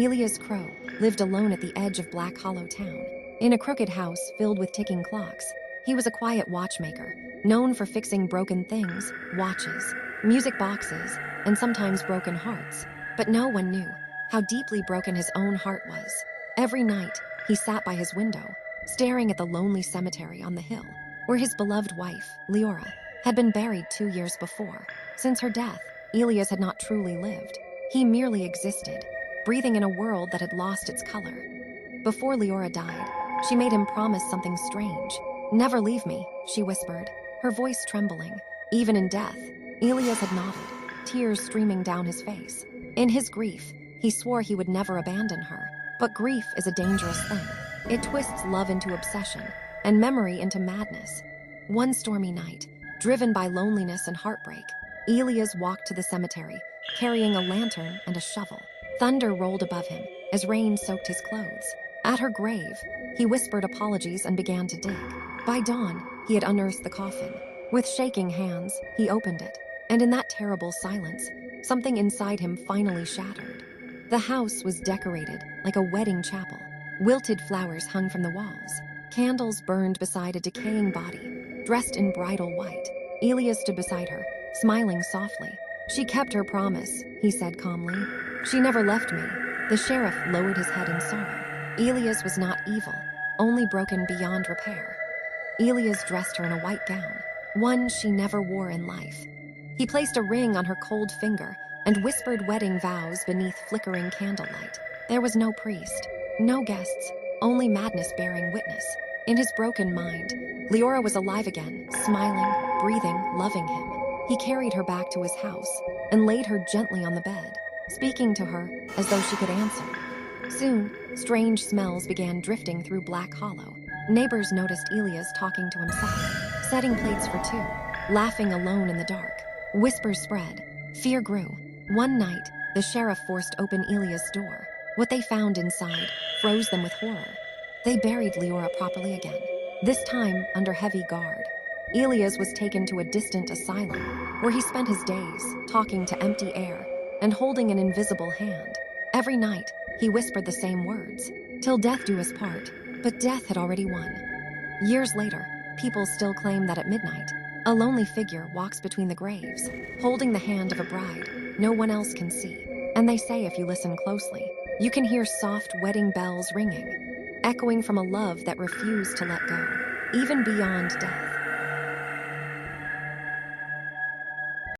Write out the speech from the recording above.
Elias Crow lived alone at the edge of Black Hollow Town, in a crooked house filled with ticking clocks. He was a quiet watchmaker, known for fixing broken things, watches, music boxes, and sometimes broken hearts. But no one knew how deeply broken his own heart was. Every night, he sat by his window, staring at the lonely cemetery on the hill, where his beloved wife, Leora, had been buried 2 years before. Since her death, Elias had not truly lived. He merely existed, breathing in a world that had lost its color. Before Leora died, she made him promise something strange. "Never leave me," she whispered, her voice trembling. Even in death, Elias had nodded, tears streaming down his face. In his grief, he swore he would never abandon her. But grief is a dangerous thing. It twists love into obsession and memory into madness. One stormy night, driven by loneliness and heartbreak, Elias walked to the cemetery, carrying a lantern and a shovel. Thunder rolled above him as rain soaked his clothes. At her grave, he whispered apologies and began to dig. By dawn, he had unearthed the coffin. With shaking hands, he opened it, and in that terrible silence, something inside him finally shattered. The house was decorated like a wedding chapel. Wilted flowers hung from the walls. Candles burned beside a decaying body, dressed in bridal white. Elias stood beside her, smiling softly. "She kept her promise," he said calmly. "She never left me." The sheriff lowered his head in sorrow. Elias was not evil, only broken beyond repair. Elias dressed her in a white gown, one she never wore in life. He placed a ring on her cold finger and whispered wedding vows beneath flickering candlelight. There was no priest, no guests, only madness bearing witness. In his broken mind, Leora was alive again, smiling, breathing, loving him. He carried her back to his house and laid her gently on the bed, speaking to her as though she could answer. Soon, strange smells began drifting through Black Hollow. Neighbors noticed Elias talking to himself, setting plates for two, laughing alone in the dark. Whispers spread. Fear grew. One night, the sheriff forced open Elias' door. What they found inside froze them with horror. They buried Leora properly again, this time under heavy guard. Elias was taken to a distant asylum, where he spent his days talking to empty air and holding an invisible hand. Every night, he whispered the same words, "Till death do us part," but death had already won. Years later, people still claim that at midnight, a lonely figure walks between the graves, holding the hand of a bride no one else can see. And they say if you listen closely, you can hear soft wedding bells ringing, echoing from a love that refused to let go, even beyond death.